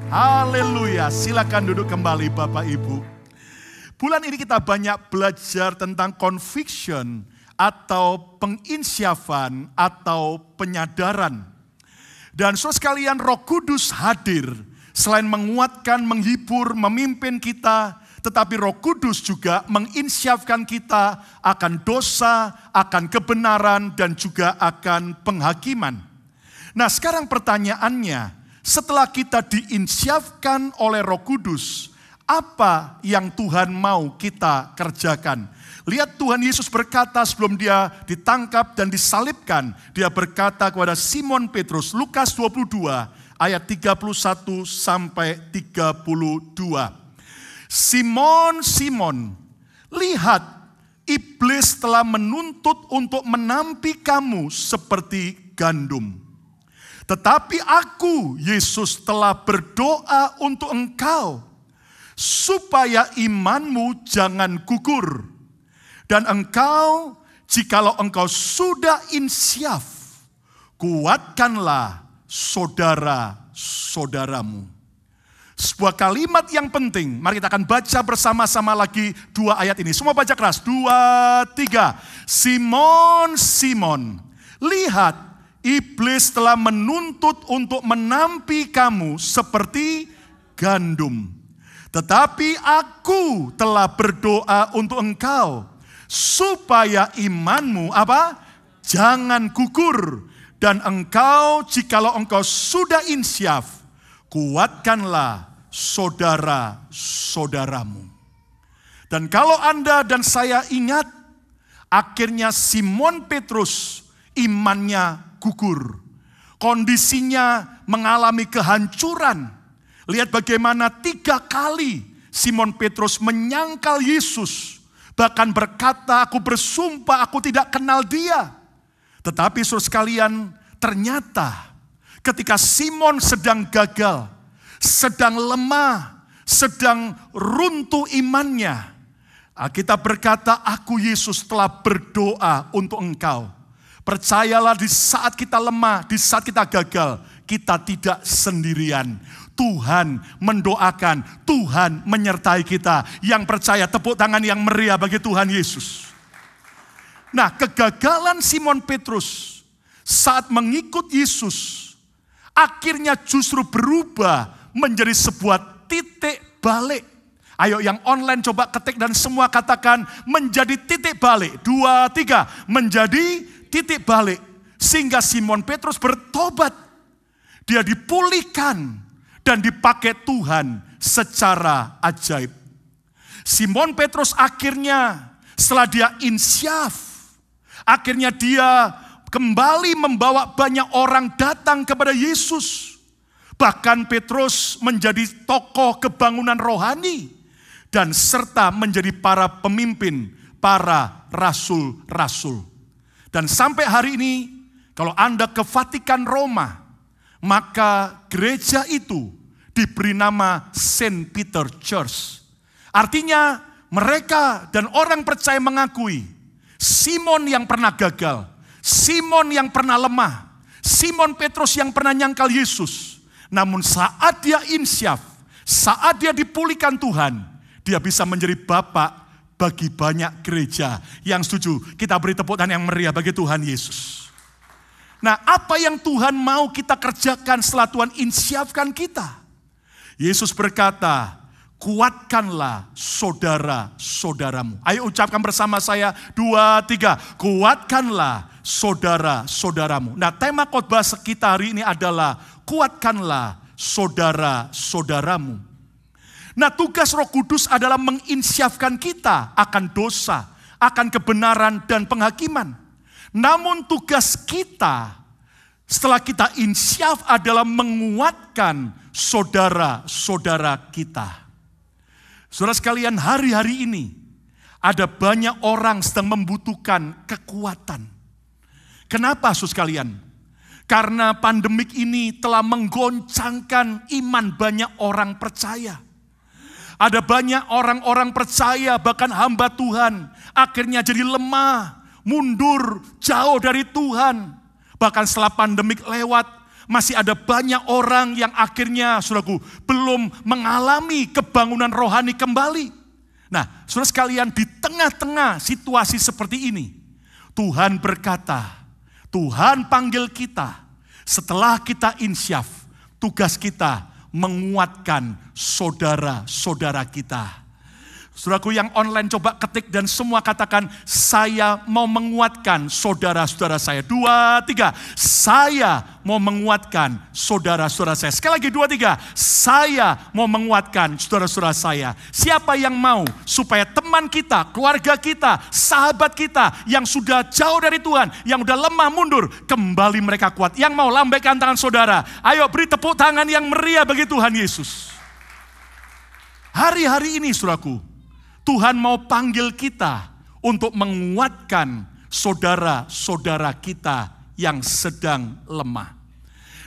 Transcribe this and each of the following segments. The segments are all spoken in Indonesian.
Haleluya, silakan duduk kembali Bapak Ibu. Bulan ini kita banyak belajar tentang conviction atau penginsyafan atau penyadaran. Dan saudara sekalian, Roh Kudus hadir selain menguatkan, menghibur, memimpin kita, tetapi Roh Kudus juga menginsyafkan kita akan dosa, akan kebenaran, dan juga akan penghakiman. Nah, sekarang pertanyaannya, setelah kita diinsyafkan oleh Roh Kudus, apa yang Tuhan mau kita kerjakan? Lihat, Tuhan Yesus berkata sebelum dia ditangkap dan disalibkan, dia berkata kepada Simon Petrus, Lukas 22 ayat 31 sampai 32. Simon, Simon, lihat, iblis telah menuntut untuk menampi kamu seperti gandum. Tetapi aku, Yesus, telah berdoa untuk engkau, supaya imanmu jangan gugur. Dan engkau, jikalau engkau sudah insyaf, kuatkanlah saudara-saudaramu. Sebuah kalimat yang penting, mari kita akan baca bersama-sama lagi 2 ayat ini. Semua baca keras, 2, 3. Simon, Simon, lihat, iblis telah menuntut untuk menampi kamu seperti gandum. Tetapi aku telah berdoa untuk engkau, supaya imanmu jangan gugur. Dan engkau, jikalau engkau sudah insyaf, kuatkanlah saudara-saudaramu. Dan kalau Anda dan saya ingat, akhirnya Simon Petrus imannya gugur. Kondisinya mengalami kehancuran. Lihat bagaimana 3 kali Simon Petrus menyangkal Yesus. Bahkan berkata, aku bersumpah aku tidak kenal dia. Tetapi saudara sekalian, ternyata ketika Simon sedang gagal, sedang lemah, sedang runtuh imannya, kita berkata, aku Yesus telah berdoa untuk engkau. Percayalah, di saat kita lemah, di saat kita gagal, kita tidak sendirian. Tuhan mendoakan, Tuhan menyertai kita. Yang percaya, tepuk tangan yang meriah bagi Tuhan Yesus. Nah, kegagalan Simon Petrus saat mengikut Yesus, akhirnya justru berubah menjadi sebuah titik balik. Ayo yang online coba ketik dan semua katakan, menjadi titik balik. 2, 3, menjadi titik balik, sehingga Simon Petrus bertobat. Dia dipulihkan dan dipakai Tuhan secara ajaib. Simon Petrus akhirnya setelah dia insyaf, akhirnya dia kembali membawa banyak orang datang kepada Yesus. Bahkan Petrus menjadi tokoh kebangunan rohani dan serta menjadi para pemimpin, para rasul-rasul. Dan sampai hari ini, kalau Anda ke Vatikan Roma, maka gereja itu diberi nama Saint Peter Church. Artinya mereka dan orang percaya mengakui Simon yang pernah gagal, Simon yang pernah lemah, Simon Petrus yang pernah nyangkal Yesus. Namun saat dia insyaf, saat dia dipulihkan Tuhan, dia bisa menjadi bapak bagi banyak gereja. Yang setuju, kita beri tepuk tangan yang meriah bagi Tuhan Yesus. Nah, apa yang Tuhan mau kita kerjakan setelah Tuhan insyafkan kita? Yesus berkata, kuatkanlah saudara-saudaramu. Ayo ucapkan bersama saya, 2, 3. Kuatkanlah saudara-saudaramu. Nah, tema khotbah kita hari ini adalah kuatkanlah saudara-saudaramu. Nah, tugas Roh Kudus adalah menginsyafkan kita akan dosa, akan kebenaran dan penghakiman. Namun tugas kita setelah kita insyaf adalah menguatkan saudara-saudara kita. Saudara sekalian, hari-hari ini ada banyak orang sedang membutuhkan kekuatan. Kenapa saudara sekalian? Karena pandemik ini telah menggoncangkan iman banyak orang percaya. Ada banyak orang-orang percaya, bahkan hamba Tuhan, akhirnya jadi lemah, mundur, jauh dari Tuhan. Bahkan setelah pandemik lewat, Masih ada banyak orang yang akhirnya, saudaraku, belum mengalami kebangunan rohani kembali. Nah, saudara sekalian, di tengah-tengah situasi seperti ini, Tuhan berkata, Tuhan panggil kita, setelah kita insyaf, tugas kita menguatkan saudara-saudara kita. Saudaraku yang online coba ketik dan semua katakan, saya mau menguatkan saudara-saudara saya. 2, 3, saya mau menguatkan saudara-saudara saya. Sekali lagi 2, 3, saya mau menguatkan saudara-saudara saya. Siapa yang mau supaya teman kita, keluarga kita, sahabat kita yang sudah jauh dari Tuhan, yang sudah lemah mundur, kembali mereka kuat. Yang mau lambaikan tangan saudara. Ayo beri tepuk tangan yang meriah bagi Tuhan Yesus. Hari-hari ini saudaraku, Tuhan mau panggil kita untuk menguatkan saudara-saudara kita yang sedang lemah.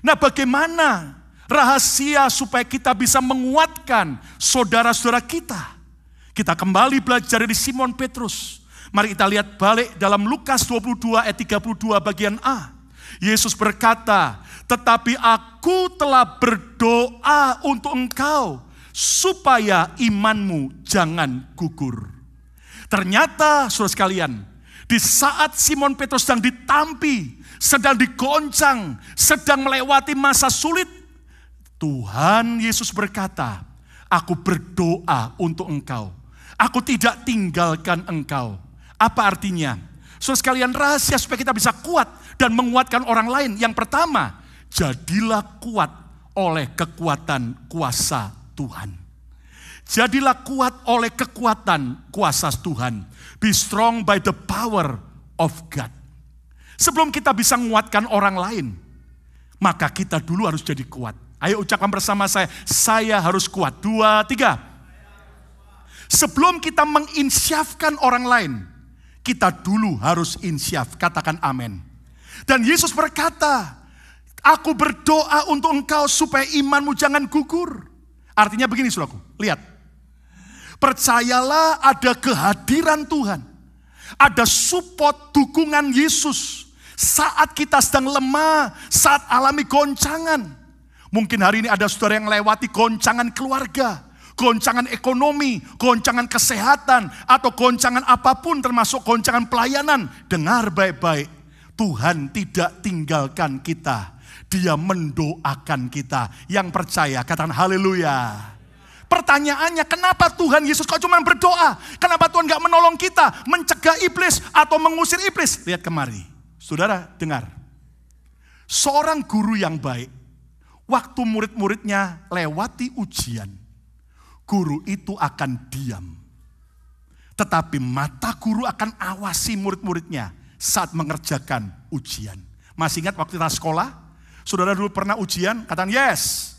Nah, bagaimana rahasia supaya kita bisa menguatkan saudara-saudara kita? Kita kembali belajar dari Simon Petrus. Mari kita lihat balik dalam Lukas 22 ayat 32 bagian A. Yesus berkata, tetapi aku telah berdoa untuk engkau, supaya imanmu jangan gugur. Ternyata saudara sekalian, di saat Simon Petrus sedang ditampi, sedang digoncang, sedang melewati masa sulit, Tuhan Yesus berkata, aku berdoa untuk engkau. Aku tidak tinggalkan engkau. Apa artinya? Saudara sekalian, rahasia supaya kita bisa kuat dan menguatkan orang lain. Yang pertama, jadilah kuat oleh kekuatan kuasa Tuhan. Jadilah kuat oleh kekuatan kuasa Tuhan. Be strong by the power of God. Sebelum kita bisa menguatkan orang lain, maka kita dulu harus jadi kuat. Ayo ucapkan bersama saya harus kuat. 2, 3. Sebelum kita menginsyafkan orang lain, kita dulu harus insyaf. Katakan amin. Dan Yesus berkata, aku berdoa untuk engkau supaya imanmu jangan gugur. Artinya begini saudaraku, lihat. Percayalah ada kehadiran Tuhan. Ada support, dukungan Yesus. Saat kita sedang lemah, saat alami goncangan. Mungkin hari ini ada saudara yang lewati goncangan keluarga, goncangan ekonomi, goncangan kesehatan, atau goncangan apapun termasuk goncangan pelayanan. Dengar baik-baik, Tuhan tidak tinggalkan kita. Dia mendoakan kita. Yang percaya, katakan haleluya. Pertanyaannya, kenapa Tuhan Yesus kok cuma berdoa? Kenapa Tuhan gak menolong kita, mencegah iblis atau mengusir iblis? Lihat kemari, saudara dengar. Seorang guru yang baik, waktu murid-muridnya lewati ujian, guru itu akan diam. Tetapi mata guru akan awasi murid-muridnya saat mengerjakan ujian. Masih ingat waktu kita sekolah? Saudara dulu pernah ujian? Katakan yes.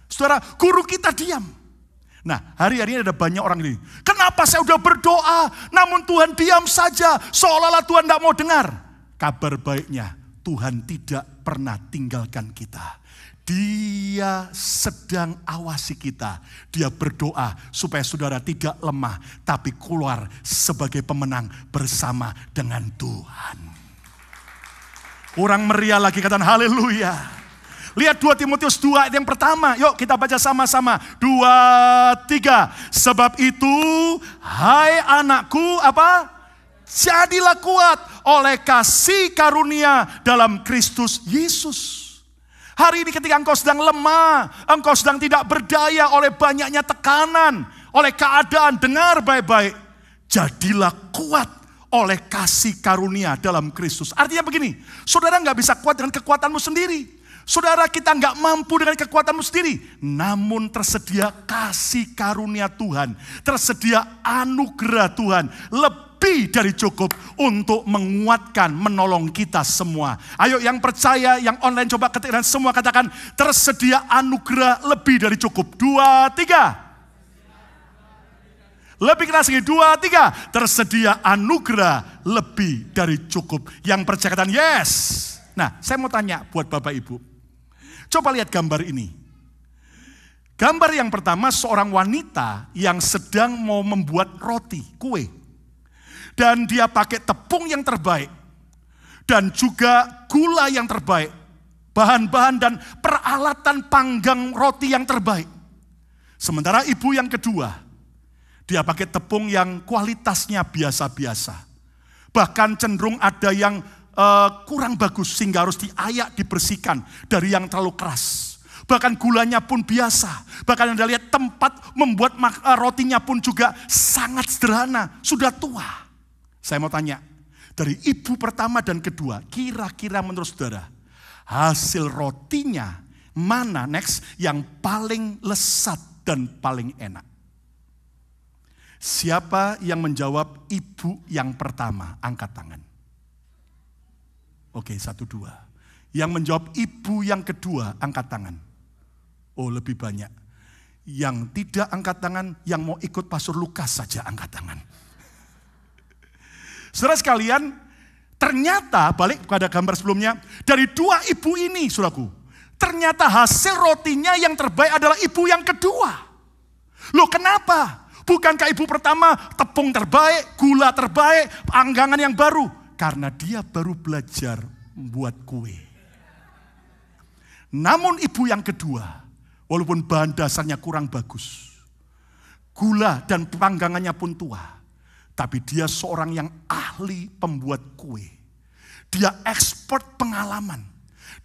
Saudara, guru kita diam. Nah, hari-hari ini ada banyak orang ini. Kenapa saya udah berdoa, namun Tuhan diam saja, seolah-olah Tuhan tidak mau dengar. Kabar baiknya, Tuhan tidak pernah tinggalkan kita. Dia sedang awasi kita. Dia berdoa supaya saudara tidak lemah, tapi keluar sebagai pemenang bersama dengan Tuhan. Kurang meriah lagi, katakan haleluya. Lihat 2 Timotius 2 ayat yang pertama. Yuk kita baca sama-sama. 2, 3. Sebab itu, hai anakku, apa? Jadilah kuat oleh kasih karunia dalam Kristus Yesus. Hari ini ketika engkau sedang lemah, engkau sedang tidak berdaya oleh banyaknya tekanan, oleh keadaan, dengar baik-baik. Jadilah kuat oleh kasih karunia dalam Kristus. Artinya begini, saudara gak bisa kuat dengan kekuatanmu sendiri. Saudara, kita gak mampu dengan kekuatanmu sendiri. Namun tersedia kasih karunia Tuhan. Tersedia anugerah Tuhan. Lebih dari cukup untuk menguatkan, menolong kita semua. Ayo yang percaya, yang online coba ketik dan semua katakan, tersedia anugerah lebih dari cukup. 2, 3. Lebih keras lagi, 2, 3. Tersedia anugerah lebih dari cukup. Yang percaya katakan yes. Nah, saya mau tanya buat Bapak Ibu. Coba lihat gambar ini. Gambar yang pertama seorang wanita yang sedang mau membuat roti, kue. Dan dia pakai tepung yang terbaik. Dan juga gula yang terbaik. bahan-bahan dan peralatan panggang roti yang terbaik. Sementara ibu yang kedua, dia pakai tepung yang kualitasnya biasa-biasa. Bahkan cenderung ada yang kurang bagus sehingga harus diayak, dibersihkan dari yang terlalu keras. Bahkan gulanya pun biasa. Bahkan Anda lihat tempat membuat rotinya pun juga sangat sederhana, sudah tua. Saya mau tanya, dari ibu pertama dan kedua, kira-kira menurut saudara, hasil rotinya mana yang paling lesat dan paling enak? Siapa yang menjawab ibu yang pertama? Angkat tangan. Oke, 1, 2. Yang menjawab ibu yang kedua, angkat tangan. Oh, lebih banyak. Yang tidak angkat tangan, yang mau ikut Pastor Lukas saja angkat tangan. Saudara sekalian, ternyata balik pada gambar sebelumnya, dari dua ibu ini, saudaraku, ternyata hasil rotinya yang terbaik adalah ibu yang kedua. Loh, kenapa? Bukankah ibu pertama tepung terbaik, gula terbaik, panggangan yang baru? Karena dia baru belajar membuat kue. Namun ibu yang kedua, walaupun bahan dasarnya kurang bagus, gula dan panggangannya pun tua, tapi dia seorang yang ahli pembuat kue. Dia ekspor pengalaman,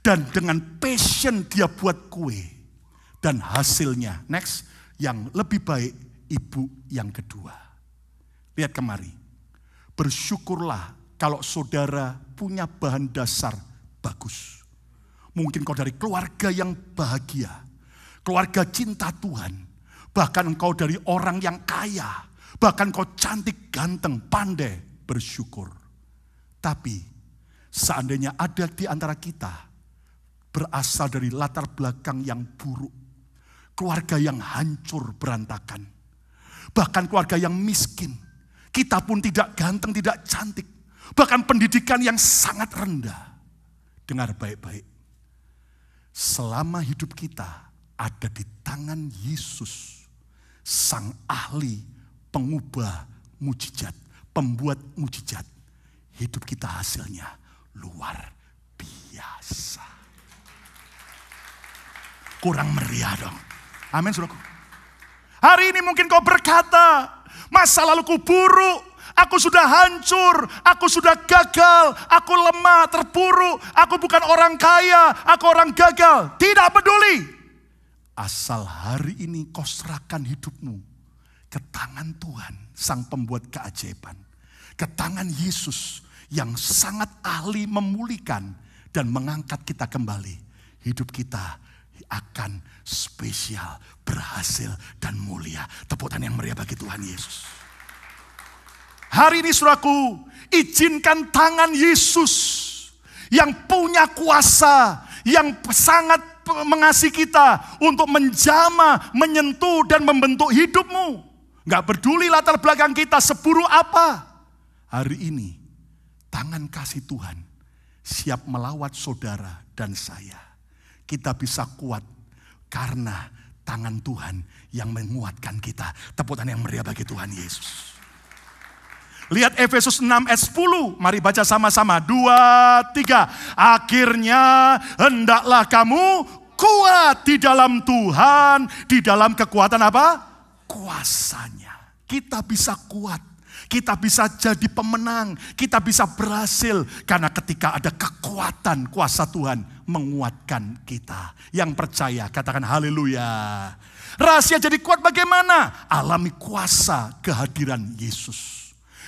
dan dengan passion dia buat kue. Dan hasilnya, yang lebih baik ibu yang kedua. Lihat kemari, bersyukurlah kalau saudara punya bahan dasar bagus. Mungkin kau dari keluarga yang bahagia, keluarga cinta Tuhan, bahkan engkau dari orang yang kaya, bahkan kau cantik, ganteng, pandai, bersyukur. Tapi seandainya ada di antara kita berasal dari latar belakang yang buruk, keluarga yang hancur berantakan, bahkan keluarga yang miskin, kita pun tidak ganteng, tidak cantik, bahkan pendidikan yang sangat rendah. Dengar baik-baik. Selama hidup kita ada di tangan Yesus, sang ahli pengubah mujizat, pembuat mujizat, hidup kita hasilnya luar biasa. Kurang meriah dong. Amin, saudaraku. Hari ini mungkin kau berkata, masa laluku buruk, aku sudah hancur, aku sudah gagal, aku lemah, terpuruk, aku bukan orang kaya, aku orang gagal. Tidak peduli. Asal hari ini kau serahkan hidupmu ke tangan Tuhan, sang pembuat keajaiban. Ke tangan Yesus yang sangat ahli memulihkan dan mengangkat kita kembali. Hidup kita akan spesial, berhasil, dan mulia. Tepuk tangan yang meriah bagi Tuhan Yesus. Hari ini saudaraku, izinkan tangan Yesus yang punya kuasa, yang sangat mengasihi kita untuk menjamah, menyentuh, dan membentuk hidupmu. Gak peduli latar belakang kita seburuk apa. Hari ini, tangan kasih Tuhan siap melawat saudara dan saya. Kita bisa kuat karena tangan Tuhan yang menguatkan kita. Tepuk tangan yang meriah bagi Tuhan Yesus. Lihat Efesus 6 ayat 10. Mari baca sama-sama. 2, 3. Akhirnya hendaklah kamu kuat di dalam Tuhan. Di dalam kekuatan apa? Kuasanya. Kita bisa kuat. Kita bisa jadi pemenang. Kita bisa berhasil. Karena ketika ada kekuatan kuasa Tuhan menguatkan kita. Yang percaya katakan haleluya. Rahasia jadi kuat bagaimana? Alami kuasa kehadiran Yesus.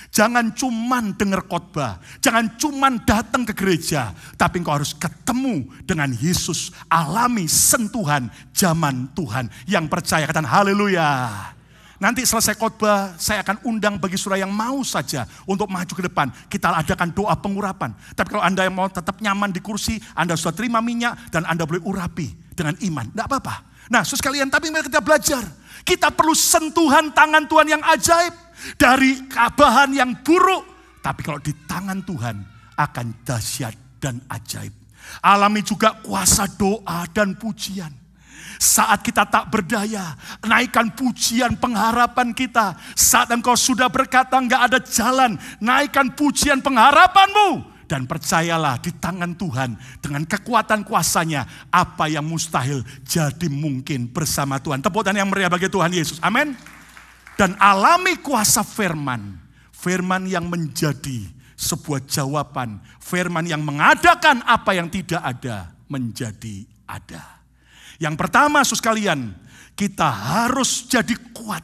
Jangan cuman dengar khotbah, jangan cuman datang ke gereja, tapi engkau harus ketemu dengan Yesus, alami sentuhan zaman Tuhan. Yang percaya katakan haleluya. Nanti selesai khotbah, saya akan undang bagi saudara yang mau saja untuk maju ke depan. Kita adakan doa pengurapan. Tapi kalau Anda yang mau tetap nyaman di kursi, Anda sudah terima minyak dan Anda boleh urapi dengan iman. Tidak apa-apa. Nah, saudara sekalian, tapi mari kita belajar. Kita perlu sentuhan tangan Tuhan yang ajaib. Dari bahan yang buruk, tapi kalau di tangan Tuhan akan dahsyat dan ajaib. Alami juga kuasa doa dan pujian. Saat kita tak berdaya, naikkan pujian pengharapan kita. Saat engkau sudah berkata enggak ada jalan, naikkan pujian pengharapanmu. Dan percayalah di tangan Tuhan dengan kekuatan kuasanya apa yang mustahil jadi mungkin bersama Tuhan. Tepuk tangan yang meriah bagi Tuhan Yesus. Amin. Dan alami kuasa firman. Firman yang menjadi sebuah jawaban. Firman yang mengadakan apa yang tidak ada menjadi ada. Yang pertama saudara sekalian, kita harus jadi kuat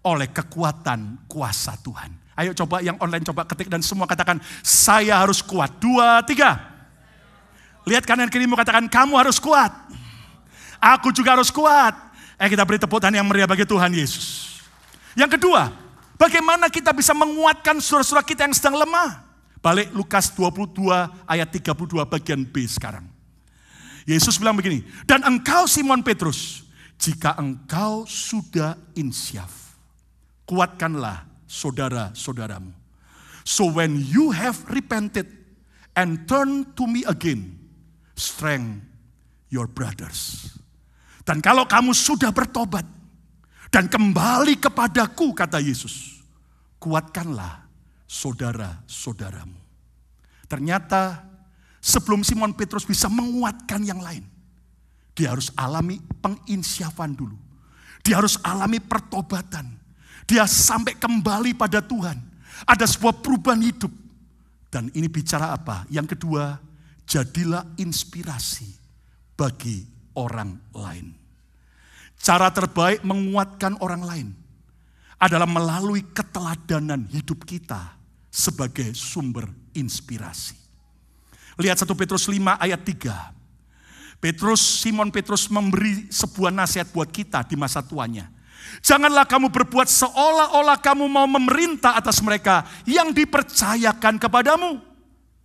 oleh kekuatan kuasa Tuhan. Ayo coba yang online coba ketik dan semua katakan, saya harus kuat. 2, 3. Lihat kanan kirimu katakan, kamu harus kuat. Aku juga harus kuat. Kita beri tepuk tangan yang meriah bagi Tuhan Yesus. Yang kedua, bagaimana kita bisa menguatkan saudara-saudara kita yang sedang lemah? Balik Lukas 22 ayat 32 bagian B sekarang. Yesus bilang begini, dan engkau Simon Petrus, jika engkau sudah insyaf, kuatkanlah saudara-saudaramu. So when you have repented and turned to me again, strengthen your brothers. Dan kalau kamu sudah bertobat dan kembali kepadaku, kata Yesus, kuatkanlah saudara-saudaramu. Ternyata sebelum Simon Petrus bisa menguatkan yang lain, dia harus alami penginsyafan dulu. Dia harus alami pertobatan. Dia sampai kembali pada Tuhan. Ada sebuah perubahan hidup. Dan ini bicara apa? Yang kedua, jadilah inspirasi bagi orang lain. Cara terbaik menguatkan orang lain adalah melalui keteladanan hidup kita sebagai sumber inspirasi. Lihat 1 Petrus 5 ayat 3. Simon Petrus memberi sebuah nasihat buat kita di masa tuanya. Janganlah kamu berbuat seolah-olah kamu mau memerintah atas mereka yang dipercayakan kepadamu.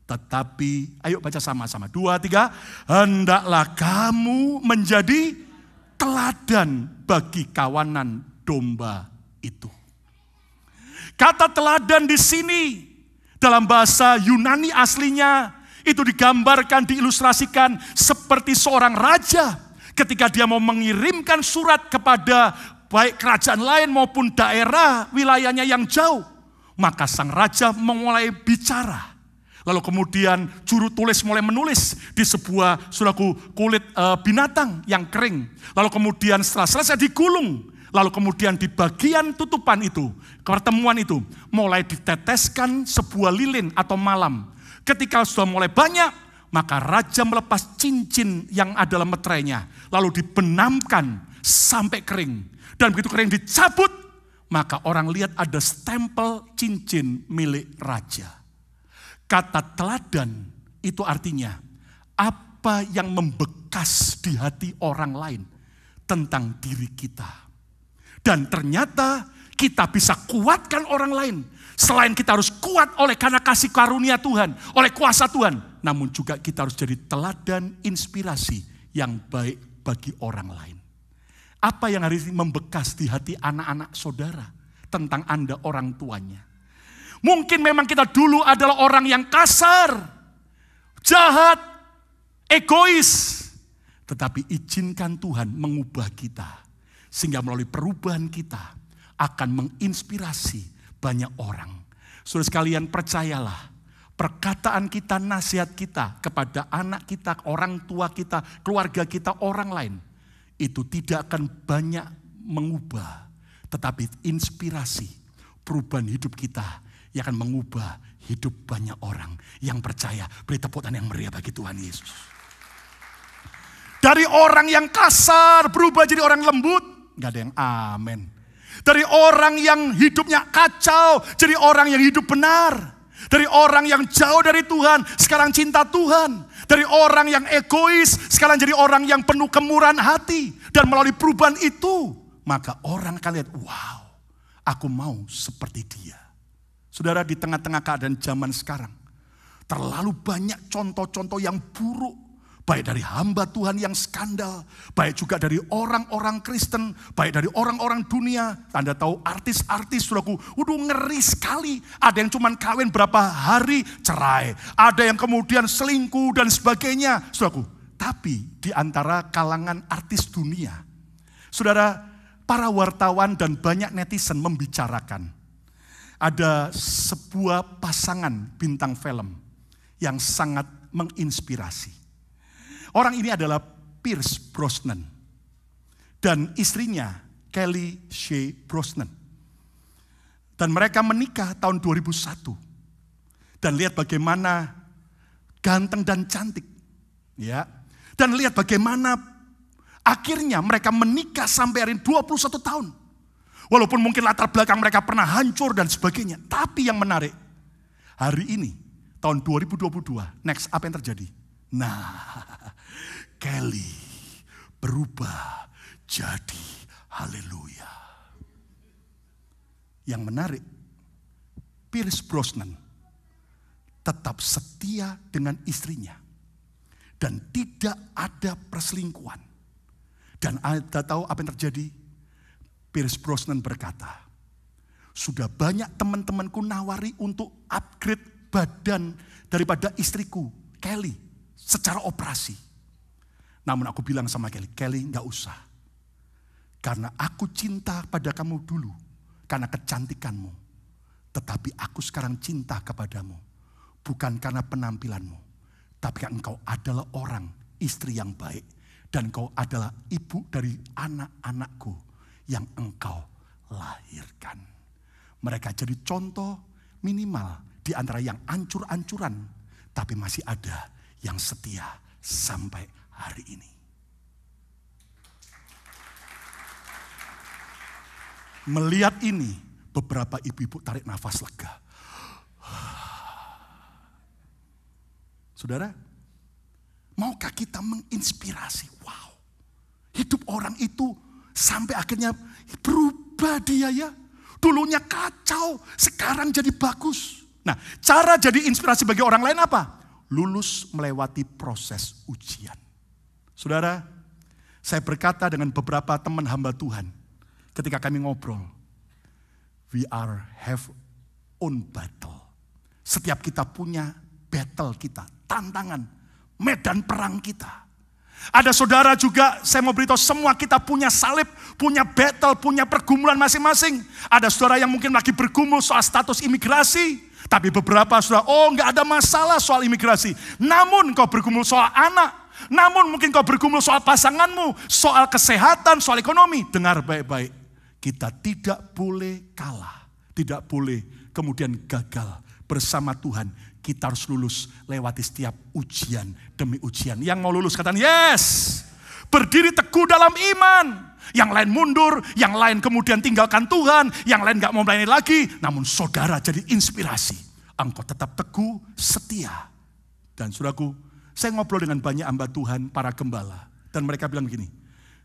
Tetapi, ayo baca sama-sama. 2, 3. Hendaklah kamu menjadi teladan bagi kawanan domba itu. Kata teladan di sini dalam bahasa Yunani aslinya itu digambarkan, diilustrasikan seperti seorang raja ketika dia mau mengirimkan surat kepada baik kerajaan lain maupun daerah wilayahnya yang jauh. Maka sang raja mulai bicara. Lalu kemudian juru tulis mulai menulis di sebuah kulit binatang yang kering. Lalu kemudian setelah selesai digulung. Lalu kemudian di bagian tutupan itu, pertemuan itu, mulai diteteskan sebuah lilin atau malam. Ketika sudah mulai banyak, maka raja melepas cincin yang ada dalam meterainya. Lalu dibenamkan sampai kering. Dan begitu kering dicabut, maka orang lihat ada stempel cincin milik raja. Kata teladan itu artinya apa yang membekas di hati orang lain tentang diri kita. Dan ternyata kita bisa kuatkan orang lain. Selain kita harus kuat oleh karena kasih karunia Tuhan, oleh kuasa Tuhan. Namun juga kita harus jadi teladan inspirasi yang baik bagi orang lain. Apa yang hari ini membekas di hati anak-anak saudara tentang Anda orang tuanya? Mungkin memang kita dulu adalah orang yang kasar, jahat, egois. Tetapi izinkan Tuhan mengubah kita. Sehingga melalui perubahan kita akan menginspirasi banyak orang. Saudara sekalian percayalah, perkataan kita, nasihat kita kepada anak kita, orang tua kita, keluarga kita, orang lain. Itu tidak akan banyak mengubah. Tetapi inspirasi, perubahan hidup kita yang akan mengubah hidup banyak orang yang percaya. Beri tepuk tangan yang meriah bagi Tuhan Yesus. Dari orang yang kasar berubah jadi orang lembut. Gak ada yang amin. Dari orang yang hidupnya kacau jadi orang yang hidup benar. Dari orang yang jauh dari Tuhan sekarang cinta Tuhan. Dari orang yang egois sekarang jadi orang yang penuh kemurahan hati. Dan melalui perubahan itu maka orang akan lihat, wow, aku mau seperti dia. Saudara, di tengah-tengah keadaan zaman sekarang terlalu banyak contoh-contoh yang buruk. Baik dari hamba Tuhan yang skandal, baik juga dari orang-orang Kristen, baik dari orang-orang dunia. Anda tahu artis-artis, saudaraku, ngeri sekali. Ada yang cuma kawin berapa hari, cerai. Ada yang kemudian selingkuh dan sebagainya, saudaraku. Tapi di antara kalangan artis dunia, saudara, para wartawan dan banyak netizen membicarakan. Ada sebuah pasangan bintang film yang sangat menginspirasi. Orang ini adalah Pierce Brosnan dan istrinya Kelly Shea Brosnan. Dan mereka menikah tahun 2001. Dan lihat bagaimana ganteng dan cantik. Ya. Dan lihat bagaimana akhirnya mereka menikah sampai hari ini 21 tahun. Walaupun mungkin latar belakang mereka pernah hancur dan sebagainya. Tapi yang menarik, hari ini, tahun 2022, next apa yang terjadi? Nah, Kelly berubah jadi haleluya. Yang menarik, Pierce Brosnan tetap setia dengan istrinya. Dan tidak ada perselingkuhan. Dan Anda tahu apa yang terjadi? Pierce Brosnan berkata, sudah banyak teman-temanku nawari untuk upgrade badan daripada istriku, Kelly, secara operasi. Namun aku bilang sama Kelly, Kelly gak usah. Karena aku cinta pada kamu dulu, karena kecantikanmu. Tetapi aku sekarang cinta kepadamu, bukan karena penampilanmu. Tapi karena engkau adalah orang, istri yang baik. Dan engkau adalah ibu dari anak-anakku yang engkau lahirkan. Mereka jadi contoh minimal di antara yang ancur-ancuran, tapi masih ada yang setia sampai hari ini. Melihat ini, beberapa ibu-ibu tarik nafas lega. Saudara, maukah kita menginspirasi? Wow, hidup orang itu sampai akhirnya berubah dia ya. Dulunya kacau, sekarang jadi bagus. Nah, cara jadi inspirasi bagi orang lain apa? Lulus melewati proses ujian. Saudara, saya berkata dengan beberapa teman hamba Tuhan, ketika kami ngobrol, we have own battle. Setiap kita punya battle kita, tantangan, medan perang kita. Ada saudara juga, saya mau beritahu semua kita punya salib, punya battle, punya pergumulan masing-masing. Ada saudara yang mungkin lagi bergumul soal status imigrasi, tapi beberapa saudara, gak ada masalah soal imigrasi. Namun kau bergumul soal anak, namun mungkin kau bergumul soal pasanganmu, soal kesehatan, soal ekonomi. Dengar baik-baik, kita tidak boleh kalah, tidak boleh kemudian gagal bersama Tuhan. Kita harus lulus lewati setiap ujian demi ujian. Yang mau lulus katakan yes. Berdiri teguh dalam iman. Yang lain mundur, yang lain kemudian tinggalkan Tuhan, yang lain gak mau melayani lagi. Namun saudara jadi inspirasi. Engkau tetap teguh, setia. Dan saudaraku, saya ngobrol dengan banyak hamba Tuhan, para gembala. Dan mereka bilang begini,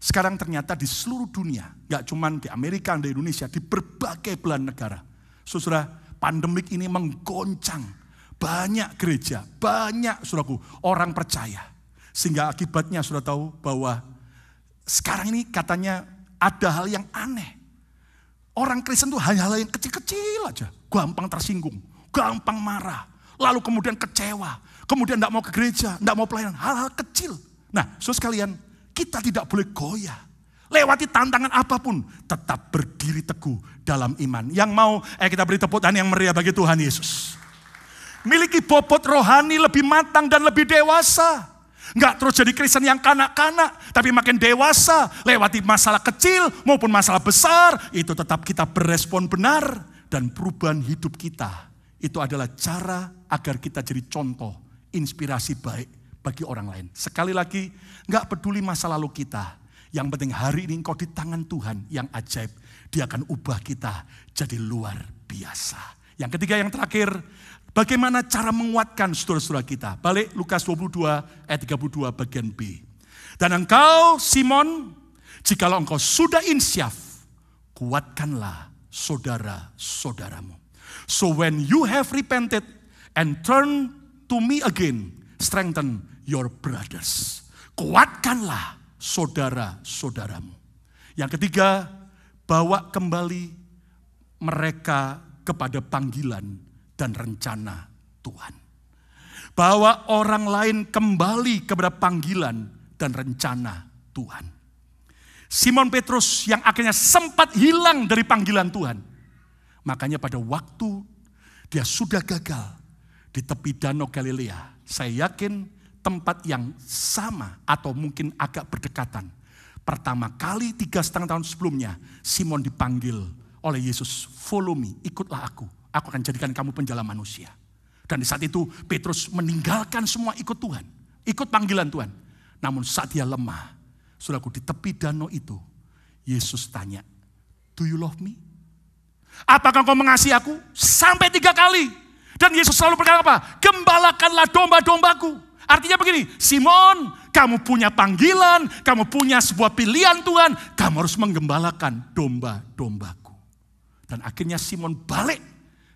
sekarang ternyata di seluruh dunia, gak cuma di Amerika, di Indonesia, di berbagai belahan negara. Saudara, pandemik ini menggoncang banyak gereja, banyak saudaraku, orang percaya. Sehingga akibatnya sudah tahu bahwa sekarang ini katanya ada hal yang aneh. Orang Kristen tuh hanya hal yang kecil-kecil aja. Gampang tersinggung, gampang marah. Lalu kemudian kecewa, kemudian tidak mau ke gereja, tidak mau pelayanan. Hal-hal kecil. Nah, saudara sekalian, kita tidak boleh goyah. Lewati tantangan apapun, tetap berdiri teguh dalam iman. Yang mau, kita beri tepuk tangan yang meriah bagi Tuhan Yesus. Miliki bobot rohani lebih matang dan lebih dewasa. Enggak terus jadi Kristen yang kanak-kanak, tapi makin dewasa, lewati masalah kecil maupun masalah besar, itu tetap kita berespon benar. Dan perubahan hidup kita, itu adalah cara agar kita jadi contoh, inspirasi baik bagi orang lain. Sekali lagi, enggak peduli masa lalu kita. Yang penting hari ini engkau di tangan Tuhan yang ajaib. Dia akan ubah kita jadi luar biasa. Yang ketiga, yang terakhir, bagaimana cara menguatkan saudara-saudara kita? Balik Lukas 22 ayat 32 bagian B. Dan engkau Simon, jikalau engkau sudah insyaf, kuatkanlah saudara-saudaramu. So when you have repented and turn to me again, strengthen your brothers. Kuatkanlah saudara-saudaramu. Yang ketiga, bawa kembali mereka kepada panggilan dan rencana Tuhan. Bawa orang lain kembali kepada panggilan dan rencana Tuhan. Simon Petrus yang akhirnya sempat hilang dari panggilan Tuhan. Makanya pada waktu dia sudah gagal, di tepi Danau Galilea. Saya yakin tempat yang sama atau mungkin agak berdekatan. Pertama kali 3,5 tahun sebelumnya, Simon dipanggil oleh Yesus, follow me, ikutlah aku akan jadikan kamu penjala manusia. Dan di saat itu Petrus meninggalkan semua ikut Tuhan, ikut panggilan Tuhan. Namun saat dia lemah, saudaraku, di tepi danau itu, Yesus tanya, do you love me? Apakah kau mengasihi aku? Sampai 3 kali. Dan Yesus selalu berkata apa? Gembalakanlah domba-dombaku. Artinya begini, Simon, kamu punya panggilan, kamu punya sebuah pilihan Tuhan, kamu harus menggembalakan domba-dombaku. Dan akhirnya Simon balik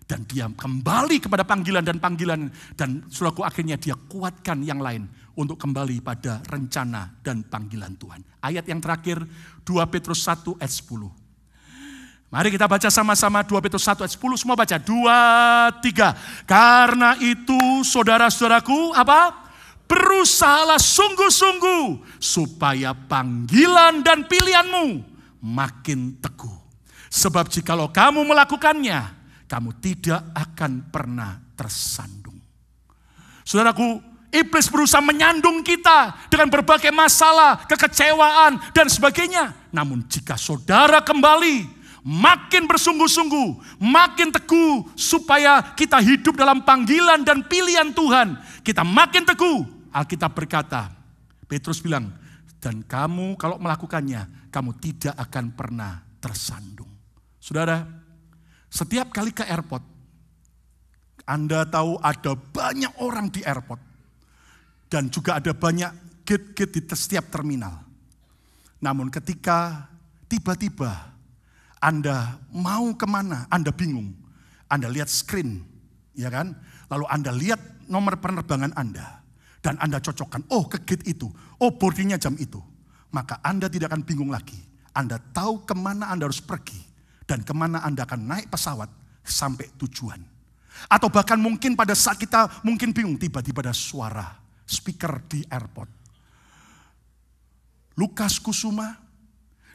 dan dia kembali kepada panggilan, dan saudaraku, akhirnya dia kuatkan yang lain untuk kembali pada rencana dan panggilan Tuhan. Ayat yang terakhir, 2 Petrus 1 ayat 10. Mari kita baca sama-sama 2 Petrus 1 ayat 10, semua baca, 2, 3. Karena itu saudara-saudaraku, apa? Berusahalah sungguh-sungguh supaya panggilan dan pilihanmu makin teguh. Sebab jikalau kamu melakukannya, kamu tidak akan pernah tersandung. Saudaraku, iblis berusaha menyandung kita dengan berbagai masalah, kekecewaan, dan sebagainya. Namun jika saudara kembali, makin bersungguh-sungguh, makin teguh, supaya kita hidup dalam panggilan dan pilihan Tuhan, kita makin teguh. Alkitab berkata, Petrus bilang, dan kamu kalau melakukannya, kamu tidak akan pernah tersandung. Saudara, setiap kali ke airport, Anda tahu ada banyak orang di airport. Dan juga ada banyak gate-gate di setiap terminal. Namun ketika tiba-tiba Anda mau kemana, Anda bingung. Anda lihat screen, ya kan? Lalu Anda lihat nomor penerbangan Anda. Dan Anda cocokkan, oh ke gate itu, oh boardingnya jam itu. Maka Anda tidak akan bingung lagi. Anda tahu kemana Anda harus pergi. Dan kemana Anda akan naik pesawat sampai tujuan. Atau bahkan mungkin pada saat kita mungkin bingung, tiba-tiba ada suara speaker di airport. Lukas Kusuma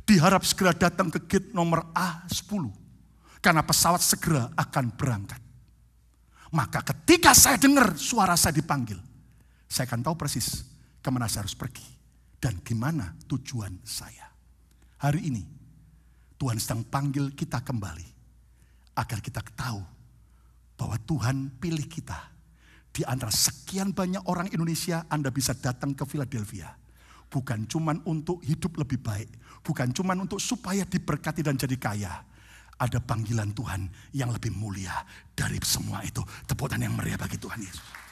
diharap segera datang ke gate nomor A10. Karena pesawat segera akan berangkat. Maka ketika saya dengar suara saya dipanggil, saya akan tahu persis kemana saya harus pergi. Dan gimana tujuan saya. Hari ini Tuhan sedang panggil kita kembali. Agar kita tahu bahwa Tuhan pilih kita. Di antara sekian banyak orang Indonesia, Anda bisa datang ke Philadelphia. Bukan cuma untuk hidup lebih baik. Bukan cuma untuk supaya diberkati dan jadi kaya. Ada panggilan Tuhan yang lebih mulia dari semua itu. Tepuk tangan yang meriah bagi Tuhan Yesus.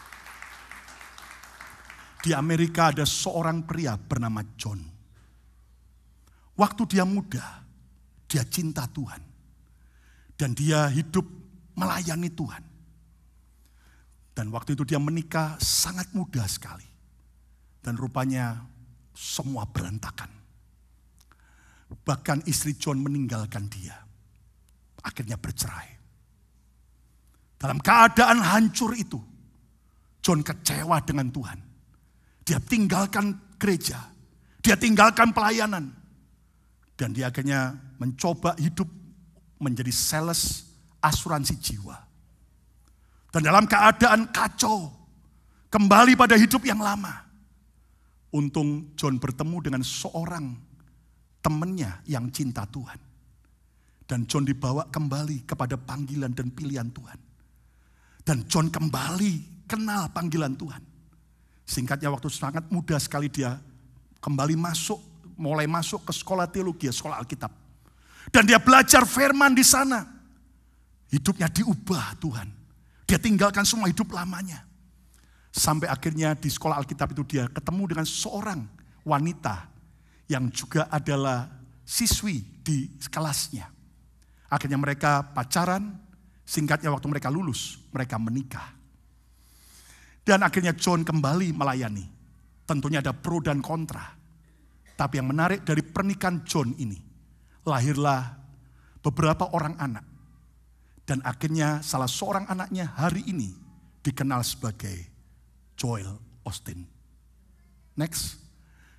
Di Amerika ada seorang pria bernama John. Waktu dia muda, dia cinta Tuhan. Dan dia hidup melayani Tuhan. Dan waktu itu dia menikah sangat muda sekali. Dan rupanya semua berantakan. Bahkan istri John meninggalkan dia. Akhirnya bercerai. Dalam keadaan hancur itu, John kecewa dengan Tuhan. Dia tinggalkan gereja. Dia tinggalkan pelayanan. Dan dia akhirnya mencoba hidup menjadi sales asuransi jiwa. Dan dalam keadaan kacau, kembali pada hidup yang lama. Untung John bertemu dengan seorang temannya yang cinta Tuhan. Dan John dibawa kembali kepada panggilan dan pilihan Tuhan. Dan John kembali kenal panggilan Tuhan. Singkatnya waktu sangat muda sekali dia kembali mulai masuk ke sekolah teologi, sekolah Alkitab. Dan dia belajar firman di sana. Hidupnya diubah Tuhan. Dia tinggalkan semua hidup lamanya. Sampai akhirnya di sekolah Alkitab itu dia ketemu dengan seorang wanita yang juga adalah siswi di kelasnya. Akhirnya mereka pacaran, singkatnya waktu mereka lulus, mereka menikah. Dan akhirnya John kembali melayani. Tentunya ada pro dan kontra. Tapi yang menarik dari pernikahan John ini, lahirlah beberapa orang anak. Dan akhirnya salah seorang anaknya hari ini dikenal sebagai Joel Osteen. Next.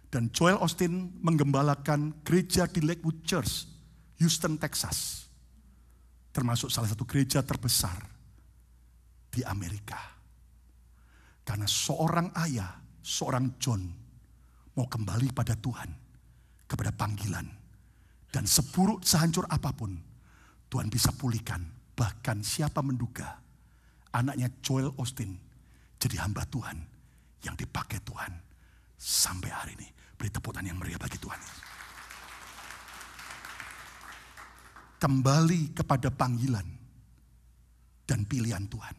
Dan Joel Osteen menggembalakan gereja di Lakewood Church, Houston, Texas. Termasuk salah satu gereja terbesar di Amerika. Karena seorang ayah, seorang John mau kembali pada Tuhan, kepada panggilan. Dan seburuk, sehancur apapun, Tuhan bisa pulihkan. Bahkan siapa menduga anaknya Joel Osteen jadi hamba Tuhan yang dipakai Tuhan sampai hari ini. Beri tepuk tangan yang meriah bagi Tuhan. Kembali kepada panggilan dan pilihan Tuhan.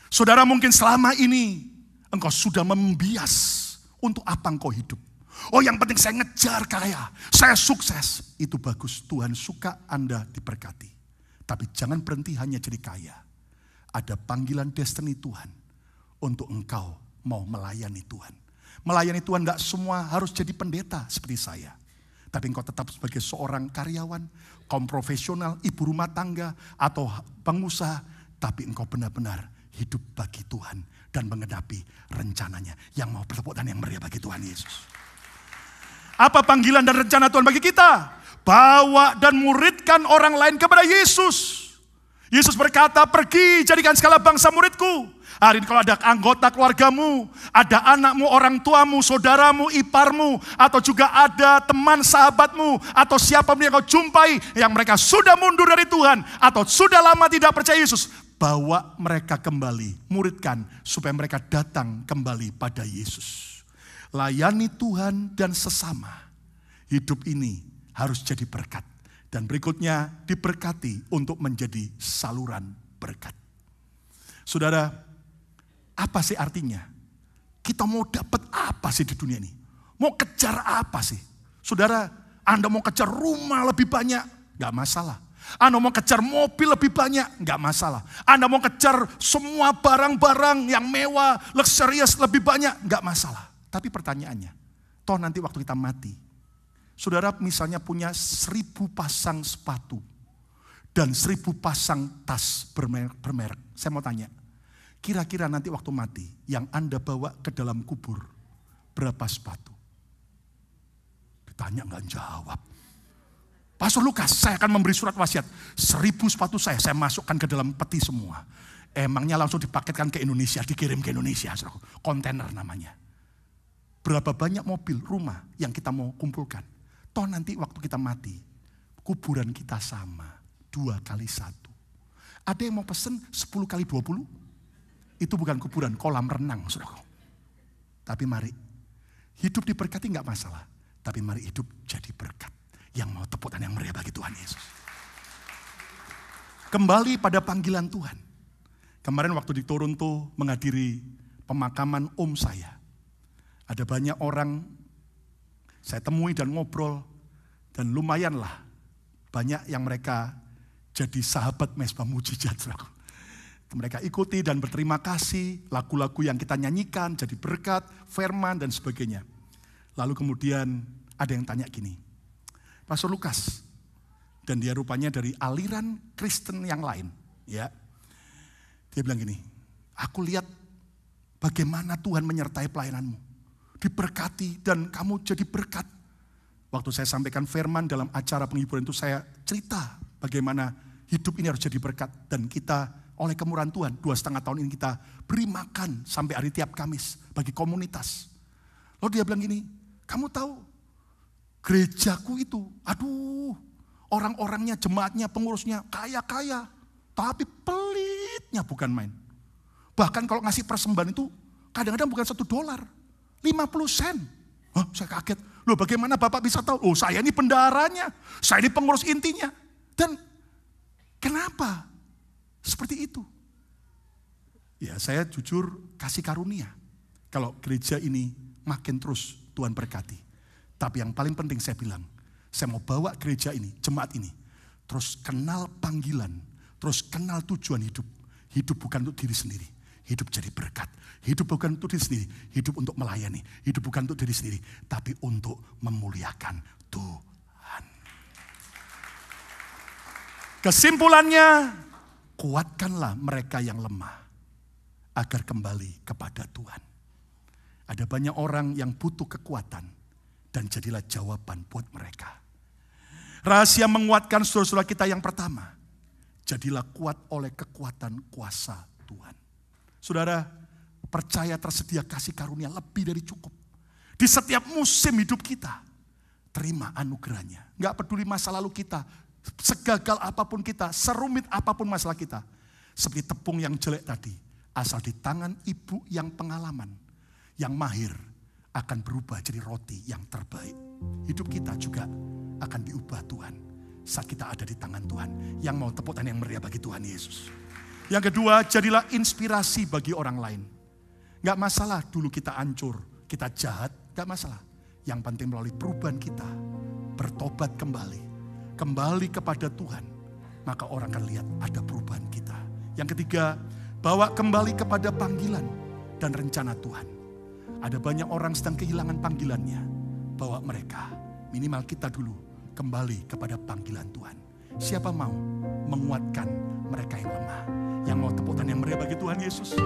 Saudara, mungkin selama ini engkau sudah membias untuk apa engkau hidup. Oh, yang penting saya ngejar kaya, saya sukses. Itu bagus, Tuhan suka Anda diberkati. Tapi jangan berhenti hanya jadi kaya. Ada panggilan destiny Tuhan untuk engkau mau melayani Tuhan. Melayani Tuhan gak semua harus jadi pendeta seperti saya. Tapi engkau tetap sebagai seorang karyawan, kaum profesional, ibu rumah tangga, atau pengusaha. Tapi engkau benar-benar hidup bagi Tuhan dan mengenapi rencananya. Yang mau bertepuk tangan yang meriah bagi Tuhan Yesus. Apa panggilan dan rencana Tuhan bagi kita? Bawa dan muridkan orang lain kepada Yesus. Yesus berkata, pergi jadikan segala bangsa muridku. Hari ini kalau ada anggota keluargamu, ada anakmu, orang tuamu, saudaramu, iparmu, atau juga ada teman sahabatmu, atau siapapun yang kau jumpai, yang mereka sudah mundur dari Tuhan, atau sudah lama tidak percaya Yesus, bawa mereka kembali, muridkan, supaya mereka datang kembali pada Yesus. Layani Tuhan dan sesama. Hidup ini harus jadi berkat. Dan berikutnya diberkati untuk menjadi saluran berkat. Saudara, apa sih artinya? Kita mau dapat apa sih di dunia ini? Mau kejar apa sih? Saudara, Anda mau kejar rumah lebih banyak? Gak masalah. Anda mau kejar mobil lebih banyak? Gak masalah. Anda mau kejar semua barang-barang yang mewah, luxurious lebih banyak? Gak masalah. Tapi pertanyaannya, toh nanti waktu kita mati, saudara misalnya punya 1000 pasang sepatu dan 1000 pasang tas bermerek. Saya mau tanya, kira-kira nanti waktu mati yang Anda bawa ke dalam kubur berapa sepatu? Ditanya nggak jawab. Pastor Lukas, saya akan memberi surat wasiat. 1000 sepatu saya masukkan ke dalam peti semua. Emangnya langsung dipaketkan ke Indonesia, dikirim ke Indonesia. Kontainer namanya. Berapa banyak mobil, rumah yang kita mau kumpulkan. Toh nanti waktu kita mati, kuburan kita sama, 2 kali 1. Ada yang mau pesen 10 kali 20? Itu bukan kuburan, kolam renang, saudara. Tapi mari, hidup diberkati gak masalah. Tapi mari hidup jadi berkat. Yang mau tepuk tangan yang meriah bagi Tuhan Yesus. Kembali pada panggilan Tuhan. Kemarin waktu di Toronto menghadiri pemakaman om saya. Ada banyak orang saya temui dan ngobrol. Dan lumayanlah banyak yang mereka jadi sahabat Mesbah Mujizat. Mereka ikuti dan berterima kasih. Lagu-lagu yang kita nyanyikan jadi berkat, firman dan sebagainya. Lalu kemudian ada yang tanya gini. Pastor Lukas. Dan dia rupanya dari aliran Kristen yang lain. Ya, dia bilang gini. Aku lihat bagaimana Tuhan menyertai pelayananmu. Diberkati dan kamu jadi berkat. Waktu saya sampaikan firman dalam acara penghiburan itu saya cerita bagaimana hidup ini harus jadi berkat. Dan kita oleh kemurahan Tuhan 2,5 tahun ini kita beri makan sampai hari tiap Kamis bagi komunitas. Lalu dia bilang gini, kamu tahu gerejaku itu, aduh orang-orangnya, jemaatnya, pengurusnya kaya-kaya. Tapi pelitnya bukan main. Bahkan kalau ngasih persembahan itu kadang-kadang bukan $1. 50 sen. Oh, saya kaget. Loh bagaimana Bapak bisa tahu? Oh saya ini bendaharanya. Saya ini pengurus intinya. Dan kenapa seperti itu? Ya saya jujur kasih karunia. Kalau gereja ini makin terus Tuhan berkati. Tapi yang paling penting saya bilang. Saya mau bawa gereja ini, jemaat ini. Terus kenal panggilan. Terus kenal tujuan hidup. Hidup bukan untuk diri sendiri. Hidup jadi berkat. Hidup bukan untuk diri sendiri. Hidup untuk melayani. Hidup bukan untuk diri sendiri. Tapi untuk memuliakan Tuhan. Kesimpulannya, kuatkanlah mereka yang lemah. Agar kembali kepada Tuhan. Ada banyak orang yang butuh kekuatan. Dan jadilah jawaban buat mereka. Rahasia menguatkan saudara-saudara kita yang pertama. Jadilah kuat oleh kekuatan kuasa Tuhan. Saudara, percaya tersedia kasih karunia lebih dari cukup. Di setiap musim hidup kita, terima anugerahnya. Gak peduli masa lalu kita, segagal apapun kita, serumit apapun masalah kita. Seperti tepung yang jelek tadi, asal di tangan ibu yang pengalaman, yang mahir, akan berubah jadi roti yang terbaik. Hidup kita juga akan diubah Tuhan saat kita ada di tangan Tuhan. Yang mau tepuk tangan yang meriah bagi Tuhan Yesus. Yang kedua, jadilah inspirasi bagi orang lain. Gak masalah dulu kita hancur, kita jahat, gak masalah. Yang penting melalui perubahan kita, bertobat kembali kepada Tuhan, maka orang akan lihat ada perubahan kita. Yang ketiga, bawa kembali kepada panggilan dan rencana Tuhan. Ada banyak orang sedang kehilangan panggilannya, bawa mereka, minimal kita dulu, kembali kepada panggilan Tuhan. Siapa mau menguatkan mereka yang lemah? Yang mau tepuk tangan yang meriah bagi Tuhan Yesus?